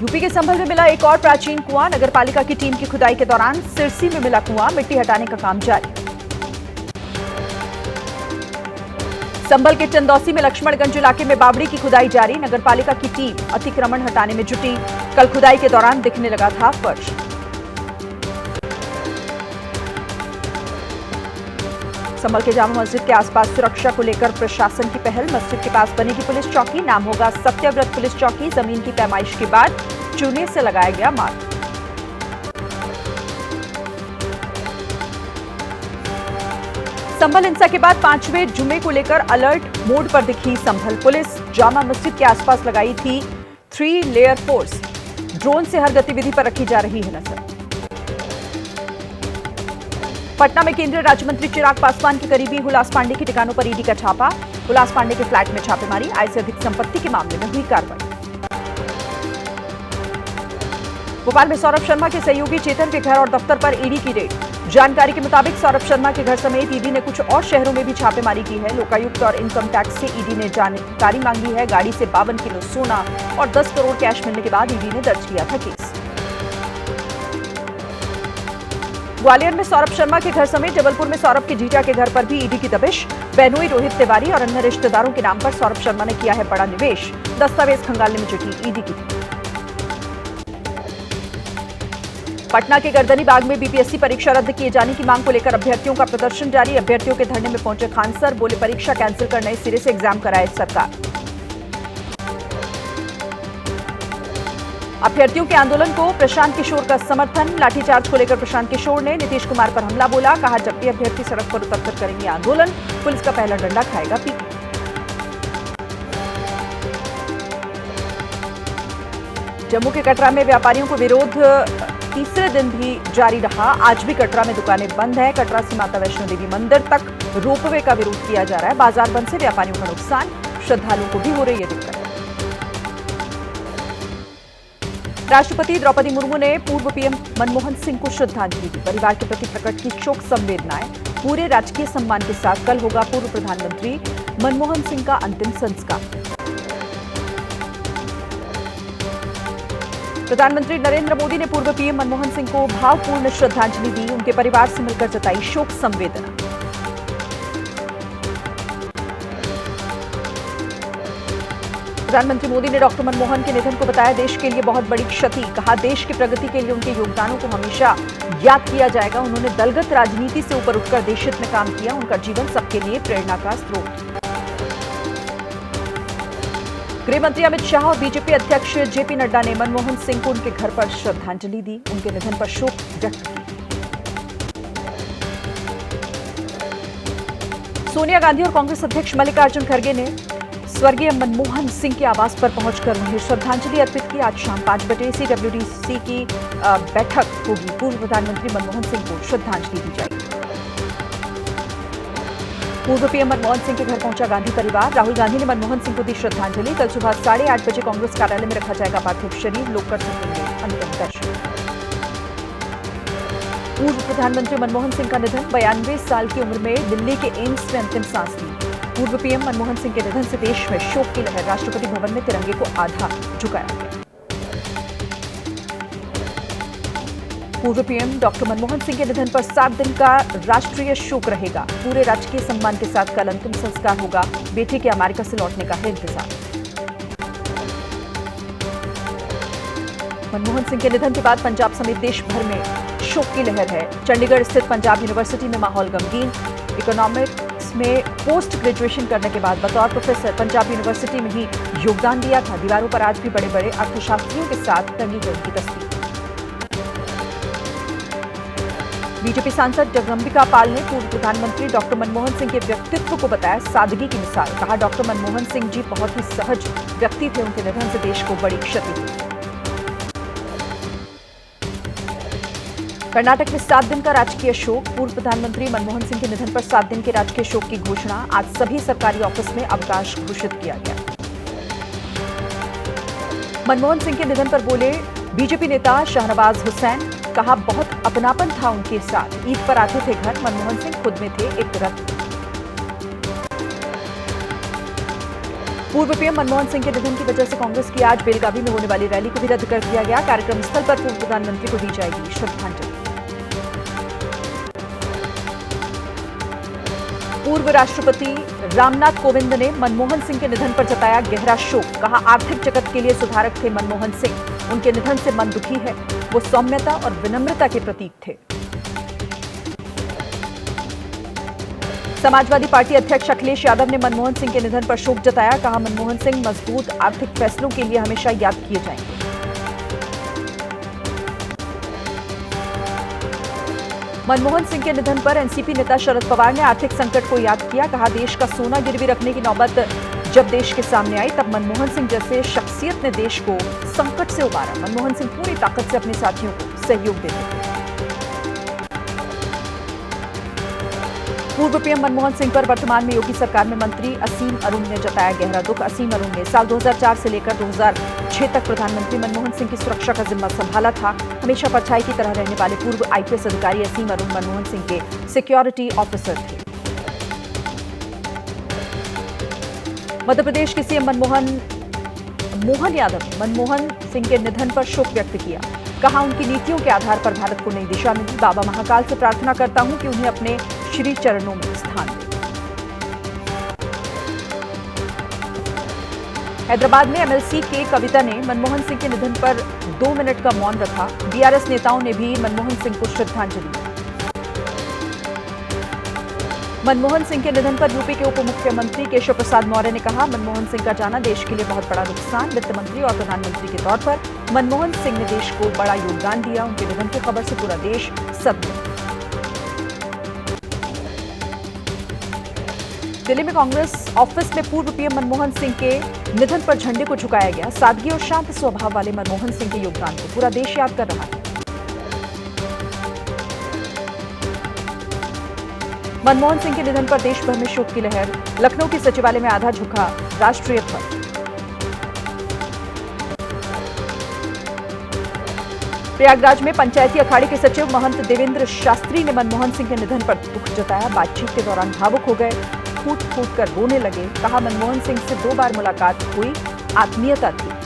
UP के संभल में मिला एक और प्राचीन कुआं। नगरपालिका की टीम की खुदाई के दौरान सिरसी में मिला कुआं, मिट्टी हटाने का काम जारी। संभल के चंदौसी में लक्ष्मणगंज इलाके में बावड़ी की खुदाई जारी। नगरपालिका की टीम अतिक्रमण हटाने में जुटी। कल खुदाई के दौरान दिखने लगा था फर्श। संभल के जामा मस्जिद के आसपास सुरक्षा को लेकर प्रशासन की पहल। मस्जिद के पास बनेगी पुलिस चौकी, नाम होगा सत्यव्रत पुलिस चौकी। जमीन की पैमाइश के बाद चूने से लगाया गया मार्ग। संभल हिंसा के बाद 5वें जुमे को लेकर अलर्ट मोड पर दिखी संभल पुलिस। जामा मस्जिद के आसपास लगाई थी 3 लेयर फोर्स। ड्रोन से हर गतिविधि पर रखी जा रही है नजर। पटना में केंद्रीय राज्य मंत्री चिराग पासवान के करीबी हुलास पांडे के ठिकानों पर ईडी का छापा। हुलास पांडे के फ्लैट में छापेमारी, आय से अधिक संपत्ति के मामले में हुई कार्रवाई। भोपाल में सौरभ शर्मा के सहयोगी चेतन के घर और दफ्तर पर ईडी की रेड। जानकारी के मुताबिक सौरभ शर्मा के घर समेत ईडी ने कुछ और शहरों में भी छापेमारी की है। लोकायुक्त और इनकम टैक्स से ईडी ने जानकारी मांगी है। गाड़ी से 52 किलो सोना और 10 करोड़ कैश मिलने के बाद ईडी ने दर्ज किया था केस। ग्वालियर में सौरभ शर्मा के घर समेत जबलपुर में सौरभ के जीजा के घर पर भी ईडी की दबिश। बेनोई, रोहित तिवारी और अन्य रिश्तेदारों के नाम पर सौरभ शर्मा ने किया है बड़ा निवेश। दस्तावेज खंगालने में जुटी ईडी की टीम। पटना के गर्दनी बाग में बीपीएससी परीक्षा रद्द किए जाने की मांग को लेकर अभ्यर्थियों का प्रदर्शन जारी। अभ्यर्थियों के धरने में पहुंचे खान सर, बोले परीक्षा कैंसिल कर नए सिरे से एग्जाम कराए सरकार। अभ्यर्थियों के आंदोलन को प्रशांत किशोर का समर्थन। लाठीचार्ज को लेकर प्रशांत किशोर ने नीतीश कुमार पर हमला बोला। कहा जब भी अभ्यर्थी सड़क पर उतरकर करेंगे आंदोलन, पुलिस का पहला डंडा खाएगा पीछे। जम्मू के कटरा में व्यापारियों को विरोध तीसरे दिन भी जारी रहा। आज भी कटरा में दुकानें बंद हैं। कटरा से माता वैष्णो देवी मंदिर तक रोपवे का विरोध किया जा रहा है। बाजार बंद से व्यापारियों का नुकसान, श्रद्धालुओं को भी हो रही है दिक्कत। राष्ट्रपति द्रौपदी मुर्मू ने पूर्व पीएम मनमोहन सिंह को श्रद्धांजलि दी। परिवार के प्रति प्रकट की शोक संवेदनाएं। पूरे राजकीय सम्मान के साथ कल होगा पूर्व प्रधानमंत्री मनमोहन सिंह का अंतिम संस्कार। प्रधानमंत्री नरेंद्र मोदी ने पूर्व पीएम मनमोहन सिंह को भावपूर्ण श्रद्धांजलि दी। उनके परिवार से मिलकर जताई शोक संवेदना। प्रधानमंत्री मोदी ने डॉक्टर मनमोहन के निधन को बताया देश के लिए बहुत बड़ी क्षति। कहा देश की प्रगति के लिए उनके योगदानों को हमेशा याद किया जाएगा। उन्होंने दलगत राजनीति से ऊपर उठकर देश हित में काम किया। उनका जीवन सबके लिए प्रेरणा का स्रोत। गृह मंत्री अमित शाह और बीजेपी अध्यक्ष जेपी नड्डा ने मनमोहन सिंह को उनके घर पर श्रद्धांजलि दी। उनके निधन पर शोक व्यक्त किया। सोनिया गांधी और कांग्रेस अध्यक्ष मल्लिकार्जुन खड़गे ने स्वर्गीय मनमोहन सिंह के आवास पर पहुंचकर उन्हें श्रद्धांजलि अर्पित की। आज शाम 5 बजे सीडब्ल्यूसी की बैठक होगी। पूर्व प्रधानमंत्री मनमोहन सिंह को श्रद्धांजलि दी जाएगी। पूर्व पीएम मनमोहन सिंह के घर पहुंचा गांधी परिवार। राहुल गांधी ने मनमोहन सिंह को दी श्रद्धांजलि। कल सुबह 8:30 बजे कांग्रेस कार्यालय में रखा जाएगा पार्थिव शरीर। लोग कर सकेंगे अंतिम दर्शन। पूर्व प्रधानमंत्री मनमोहन सिंह का निधन। 92 साल की उम्र में दिल्ली के एम्स में अंतिम सांस ली। पूर्व पीएम मनमोहन सिंह के निधन से देश में शोक की लहर। राष्ट्रपति भवन में तिरंगे को आधा झुकाया गया। पूर्व पीएम डॉक्टर मनमोहन सिंह के निधन पर 7 दिन का राष्ट्रीय शोक रहेगा। पूरे राजकीय सम्मान के साथ कल अंतिम संस्कार होगा। बेटे के अमेरिका से लौटने का है इंतजार। मनमोहन सिंह के निधन के बाद पंजाब समेत देश भर में शोक की लहर है। चंडीगढ़ स्थित पंजाब यूनिवर्सिटी में माहौल गमगीन। इकोनॉमिक्स में पोस्ट ग्रेजुएशन करने के बाद बतौर प्रोफेसर पंजाब यूनिवर्सिटी में ही योगदान दिया था। दीवारों पर आज भी बड़े बड़े अर्थशास्त्रियों के साथ टंगी गई उनकी तस्वीर। बीजेपी सांसद जगदम्बिका पाल ने पूर्व प्रधानमंत्री डॉक्टर मनमोहन सिंह के व्यक्तित्व को बताया सादगी की मिसाल। कहा डॉक्टर मनमोहन सिंह जी बहुत ही सहज व्यक्ति थे। उनके निधन से देश को बड़ी क्षति हुई। कर्नाटक में 7 दिन का राजकीय शोक। पूर्व प्रधानमंत्री मनमोहन सिंह के निधन पर 7 दिन के राजकीय शोक की घोषणा। आज सभी सरकारी ऑफिस में अवकाश घोषित किया गया। मनमोहन सिंह के निधन पर बोले बीजेपी नेता शाहनवाज हुसैन। कहा बहुत अपनापन था उनके साथ। ईद पर आते थे घर। मनमोहन सिंह खुद में थे एक रत्न। पूर्व पीएम मनमोहन सिंह के निधन की वजह से कांग्रेस की आज बेलगावी में होने वाली रैली को भी रद्द कर दिया गया। कार्यक्रम स्थल पर पूर्व प्रधानमंत्री को दी जाएगी श्रद्धांजलि। पूर्व राष्ट्रपति रामनाथ कोविंद ने मनमोहन सिंह के निधन पर जताया गहरा शोक। कहा, आर्थिक जगत के लिए सुधारक थे मनमोहन सिंह। उनके निधन से मन दुखी है। वो सौम्यता और विनम्रता के प्रतीक थे। समाजवादी पार्टी अध्यक्ष अखिलेश यादव ने मनमोहन सिंह के निधन पर शोक जताया। कहा, मनमोहन सिंह मजबूत आर्थिक फैसलों के लिए हमेशा याद किए जाएंगे। मनमोहन सिंह के निधन पर एनसीपी नेता शरद पवार ने आर्थिक संकट को याद किया। कहा, देश का सोना गिरवी रखने की नौबत जब देश के सामने आई तब मनमोहन सिंह जैसे शख्सियत ने देश को संकट से उबारा। मनमोहन सिंह पूरी ताकत से अपने साथियों को सहयोग देते थे। पूर्व पीएम मनमोहन सिंह पर वर्तमान में योगी सरकार में मंत्री असीम अरुण ने जताया गहरा दुख। असीम अरुण ने साल 2004 से लेकर 2006 तक प्रधानमंत्री मनमोहन सिंह की सुरक्षा का जिम्मा संभाला था। हमेशा परछाई की तरह रहने वाले पूर्व आईपीएस अधिकारी असीम अरुण मनमोहन सिंह के सिक्योरिटी ऑफिसर थे। मध्य प्रदेश के सीएम मोहन यादव ने मनमोहन सिंह के निधन पर शोक व्यक्त किया। कहा, उनकी नीतियों के आधार पर भारत को नई दिशा मिली। बाबा महाकाल से प्रार्थना करता हूं कि उन्हें अपने श्री चरणों में स्थान दें। हैदराबाद में एमएलसी के कविता ने मनमोहन सिंह के निधन पर 2 मिनट का मौन रखा। बीआरएस नेताओं ने भी मनमोहन सिंह को श्रद्धांजलि दी। मनमोहन सिंह के निधन पर यूपी के उप मुख्यमंत्री केशव प्रसाद मौर्य ने कहा, मनमोहन सिंह का जाना देश के लिए बहुत बड़ा नुकसान। वित्त मंत्री और प्रधानमंत्री के तौर पर मनमोहन सिंह ने देश को बड़ा योगदान दिया। उनके निधन की खबर से पूरा देश सदमे। दिल्ली में कांग्रेस ऑफिस में पूर्व पीएम मनमोहन सिंह के निधन पर झंडे को झुकाया गया। सादगी और शांत स्वभाव वाले मनमोहन सिंह के योगदान को पूरा देश याद कर रहा है। मनमोहन सिंह के निधन पर देश भर में शोक की लहर। लखनऊ के सचिवालय में आधा झुका राष्ट्रीय ध्वज। प्रयागराज में पंचायती अखाड़े के सचिव महंत देवेंद्र शास्त्री ने मनमोहन सिंह के निधन पर दुख जताया। बातचीत के दौरान भावुक हो गए, फूट फूट कर रोने लगे। कहा, मनमोहन सिंह से 2 बार मुलाकात हुई, आत्मीयता थी।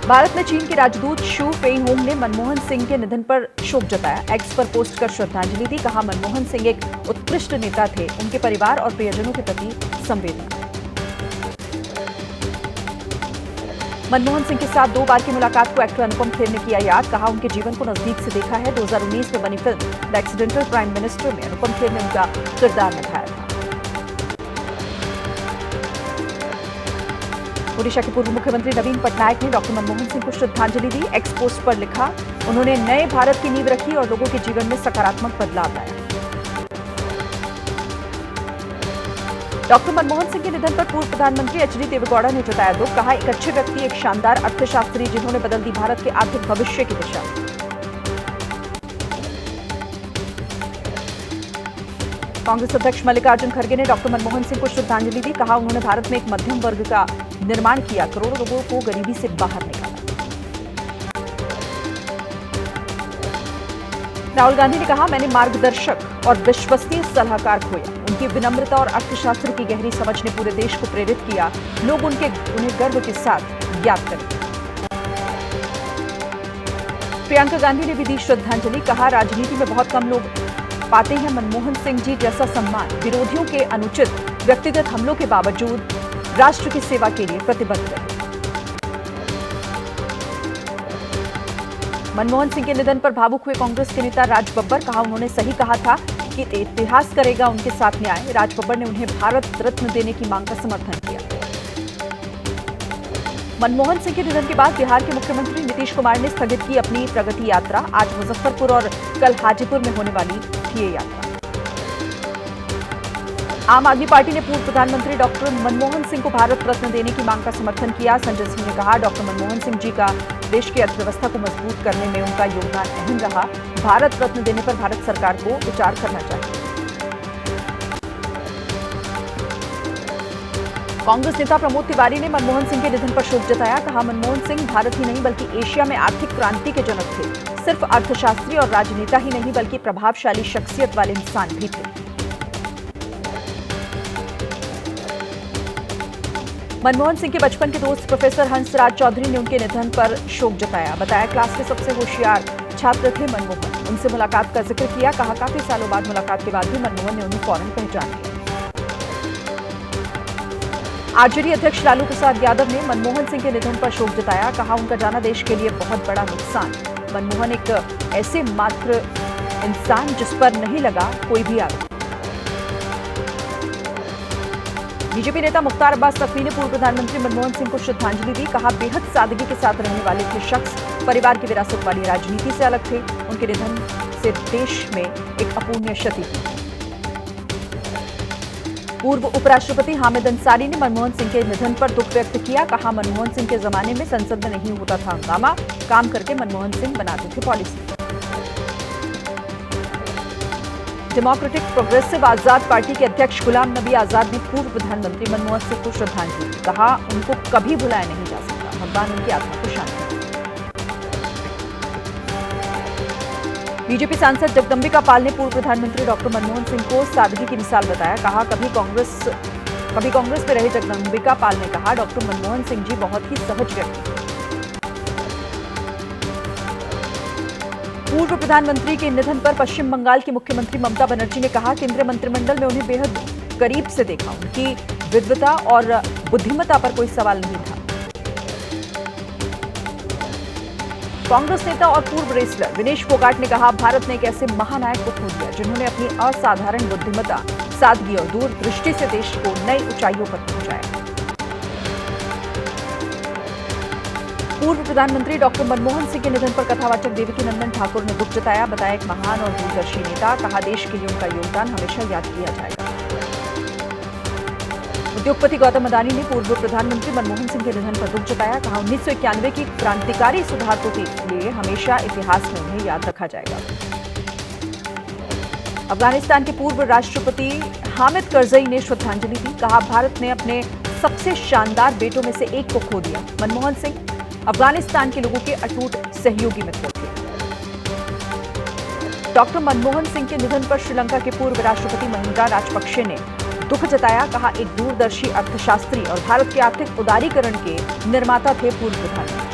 भारत में चीन के राजदूत शू फेइहोंग ने मनमोहन सिंह के निधन पर शोक जताया। एक्स पर पोस्ट कर श्रद्धांजलि दी। कहा, मनमोहन सिंह एक उत्कृष्ट नेता थे। उनके परिवार और प्रियजनों के प्रति संवेदना। मनमोहन सिंह के साथ 2 बार की मुलाकात को एक्टर अनुपम खेर ने किया याद। कहा, उनके जीवन को नजदीक से देखा है। 2019 में बनी film the accidental prime minister में अनुपम खेर ने उनका किरदार निभाया था। ओडिशा के पूर्व मुख्यमंत्री नवीन पटनायक ने डॉक्टर मनमोहन सिंह को श्रद्धांजलि दी। एक्स पोस्ट पर लिखा, उन्होंने नए भारत की नींव रखी और लोगों के जीवन में सकारात्मक बदलाव लाया। डॉक्टर मनमोहन सिंह के निधन पर पूर्व प्रधानमंत्री एचडी देवेगौड़ा ने जताया दुख। कहा, एक अच्छे व्यक्ति, एक शानदार अर्थशास्त्री जिन्होंने बदल दी भारत के आर्थिक भविष्य की दिशा। कांग्रेस अध्यक्ष मल्लिकार्जुन खड़गे ने डॉक्टर मनमोहन सिंह को श्रद्धांजलि दी। कहा, उन्होंने भारत में एक मध्यम वर्ग का निर्माण किया, करोड़ों लोगों को गरीबी से बाहर निकाला। राहुल गांधी ने कहा, मैंने मार्गदर्शक और विश्वसनीय सलाहकार खोया। उनकी विनम्रता और अर्थशास्त्र की गहरी समझ ने पूरे देश को प्रेरित किया। लोग उन्हें गर्व के साथ याद करें। प्रियंका गांधी ने भी दी श्रद्धांजलि। कहा, राजनीति में बहुत कम लोग पाते हैं मनमोहन सिंह जी जैसा सम्मान। विरोधियों के अनुचित व्यक्तिगत हमलों के बावजूद राष्ट्र की सेवा के लिए प्रतिबद्ध रहे। मनमोहन सिंह के निधन पर भावुक हुए कांग्रेस के नेता राज बब्बर। कहा, उन्होंने सही कहा था कि इतिहास करेगा उनके साथ न्याय। राज बब्बर ने उन्हें भारत रत्न देने की मांग का समर्थन किया। मनमोहन सिंह के निधन के बाद बिहार के मुख्यमंत्री नीतीश कुमार ने स्थगित की अपनी प्रगति यात्रा। आज मुजफ्फरपुर और कल हाजीपुर में होने वाली थी ये यात्रा। आम आदमी पार्टी ने पूर्व प्रधानमंत्री डॉक्टर मनमोहन सिंह को भारत रत्न देने की मांग का समर्थन किया। संजय सिंह ने कहा, डॉक्टर मनमोहन सिंह जी का देश की अर्थव्यवस्था को मजबूत करने में उनका योगदान अहम रहा। भारत रत्न देने पर भारत सरकार को विचार करना चाहिए। कांग्रेस नेता प्रमोद तिवारी ने मनमोहन सिंह के निधन पर शोक जताया। कहा, मनमोहन सिंह भारत ही नहीं बल्कि एशिया में आर्थिक क्रांति के जनक थे। सिर्फ अर्थशास्त्री और राजनेता ही नहीं बल्कि प्रभावशाली शख्सियत वाले इंसान भी थे। मनमोहन सिंह के बचपन के दोस्त प्रोफेसर हंसराज चौधरी ने उनके निधन पर शोक जताया। बताया क्लास के सबसे होशियार छात्र थे मनमोहन। उनसे मुलाकात का जिक्र किया। कहा काफी सालों बाद मुलाकात के बाद भी मनमोहन ने उन्हें फौरन पहचान लिया। आरजेडी अध्यक्ष लालू प्रसाद यादव ने मनमोहन सिंह के निधन पर शोक जताया। कहा उनका जाना देश के लिए बहुत बड़ा नुकसान। मनमोहन एक ऐसे मात्र इंसान जिस पर नहीं लगा कोई भी आरोप। बीजेपी नेता मुख्तार अब्बास नकवी ने पूर्व प्रधानमंत्री मनमोहन सिंह को श्रद्धांजलि दी। कहा बेहद सादगी के साथ रहने वाले थे शख्स, परिवार की विरासत वाली राजनीति से अलग थे। उनके निधन से देश में एक अपूर्णीय क्षति थी। पूर्व उपराष्ट्रपति हामिद अंसारी ने मनमोहन सिंह के निधन पर दुख व्यक्त किया। कहा मनमोहन सिंह के जमाने में संसद में नहीं होता था हंगामा, काम करके मनमोहन सिंह बनाते थे पॉलिसी। डेमोक्रेटिक प्रोग्रेसिव आजाद पार्टी के अध्यक्ष गुलाम नबी आजाद ने पूर्व प्रधानमंत्री मनमोहन सिंह को श्रद्धांजलि दी। कहा उनको कभी भुलाया नहीं जा सकता, भगवान उनकी आत्मा को शांति दे। बीजेपी सांसद जगदंबिका पाल ने पूर्व प्रधानमंत्री डॉक्टर मनमोहन सिंह को सादगी की मिसाल बताया। कहा कभी कांग्रेस में रहे जगदंबिका पाल ने कहा डॉक्टर मनमोहन सिंह जी बहुत ही सहज व्यक्ति। पूर्व प्रधानमंत्री के निधन पर पश्चिम बंगाल की मुख्यमंत्री ममता बनर्जी ने कहा केंद्रीय मंत्रिमंडल में उन्हें बेहद करीब से देखा। उनकी विद्वता और बुद्धिमत्ता पर कोई सवाल नहीं था। कांग्रेस नेता और पूर्व रेसलर विनेश फोगाट ने कहा भारत ने एक ऐसे महानायक को खो दिया जिन्होंने अपनी असाधारण बुद्धिमत्ता, सादगी और दूरदृष्टि से देश को नई ऊंचाइयों पर पहुंचाया। पूर्व प्रधानमंत्री डॉक्टर मनमोहन सिंह के निधन पर कथावाचक देवकीनंदन ठाकुर ने दुख जताया। बताया एक महान और दूरदर्शी नेता। कहा देश के लिए उनका योगदान हमेशा याद किया जाएगा। उद्योगपति गौतम अडानी ने पूर्व प्रधानमंत्री मनमोहन सिंह के निधन पर दुख जताया। कहा 1991 की क्रांतिकारी सुधारों के लिए हमेशा इतिहास में उन्हें याद रखा जाएगा। अफगानिस्तान के पूर्व राष्ट्रपति हामिद करजई ने श्रद्धांजलि दी। कहा भारत ने अपने सबसे शानदार बेटों में से एक को खो दिया। मनमोहन सिंह अफगानिस्तान के लोगों के अटूट सहयोगी मित्र थे। डॉक्टर मनमोहन सिंह के निधन पर श्रीलंका के पूर्व राष्ट्रपति महिंद्रा राजपक्षे ने दुख जताया। कहा एक दूरदर्शी अर्थशास्त्री और भारत के आर्थिक उदारीकरण के निर्माता थे पूर्व प्रधानमंत्री।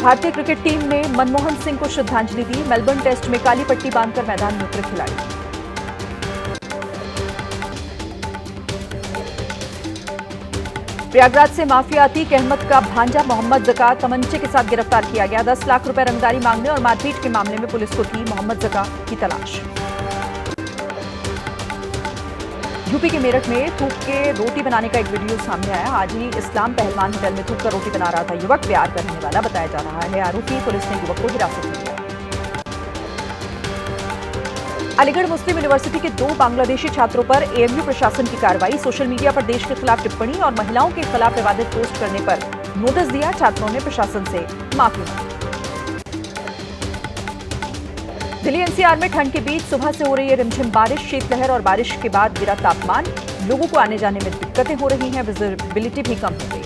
भारतीय क्रिकेट टीम ने मनमोहन सिंह को श्रद्धांजलि दी। मेलबर्न टेस्ट में काली पट्टी बांधकर मैदान में उतरे खिलाड़ी। प्रयागराज से माफिया अतीक अहमद का भांजा मोहम्मद जका तमंचे के साथ गिरफ्तार किया गया। 10 लाख रुपए रंगदारी मांगने और मारपीट के मामले में पुलिस को थी मोहम्मद जका की तलाश। यूपी के मेरठ में थूक के रोटी बनाने का एक वीडियो सामने आया। हाजी इस्लाम पहलवान होटल में थूक कर रोटी बना रहा था युवक। बिहार का रहने वाला बताया जा रहा है। आरोपी पुलिस ने युवक को हिरासत में लिया। अलीगढ़ मुस्लिम यूनिवर्सिटी के 2 बांग्लादेशी छात्रों पर एएमयू प्रशासन की कार्रवाई। सोशल मीडिया पर देश के खिलाफ टिप्पणी और महिलाओं के खिलाफ विवादित पोस्ट करने पर नोटिस दिया। छात्रों ने प्रशासन से माफी मांगी। दिल्ली एनसीआर में ठंड के बीच सुबह से हो रही है रिमझिम बारिश। शीतलहर और बारिश के बाद गिरा तापमान। लोगों को आने जाने में दिक्कतें हो रही हैं। विजिबिलिटी भी कम हो गई।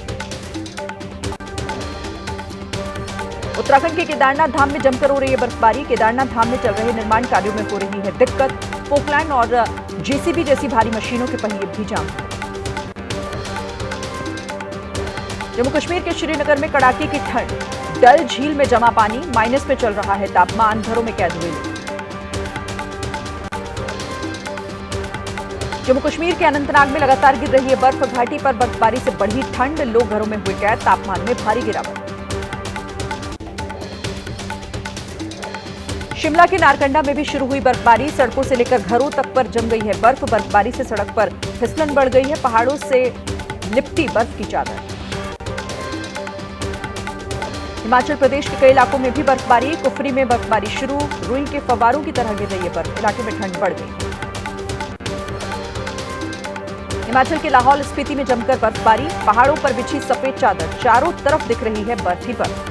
उत्तराखंड के केदारनाथ धाम में जमकर हो रही है बर्फबारी। केदारनाथ धाम में चल रहे निर्माण कार्यों में हो रही है दिक्कत। पोकलैंड और जेसीबी जैसी भारी मशीनों के पहिए भी जाम हो गए। जम्मू कश्मीर के श्रीनगर में कड़ाके की ठंड। डल झील में जमा पानी। माइनस में चल रहा है तापमान। घरों में कैद हुए लोग। जम्मू कश्मीर के अनंतनाग में लगातार गिर रही है बर्फ। घाटी पर बर्फबारी से बढ़ी ठंड। लोग घरों में हुए कैद। तापमान में भारी गिरावट। शिमला के नारकंडा में भी शुरू हुई बर्फबारी। सड़कों से लेकर घरों तक पर जम गई है बर्फ। बर्फबारी से सड़क पर फिसलन बढ़ गई है। पहाड़ों से लिपटी बर्फ की चादर। हिमाचल प्रदेश के कई इलाकों में भी बर्फबारी। कुफरी में बर्फबारी शुरू। रुई के फव्वारों की तरह गिर रही है बर्फ। इलाके में ठंड बढ़ गई। हिमाचल के लाहौल स्पीति में जमकर बर्फबारी। पहाड़ों पर बिछी सफेद चादर। चारों तरफ दिख रही है बर्फ ही बर्फ।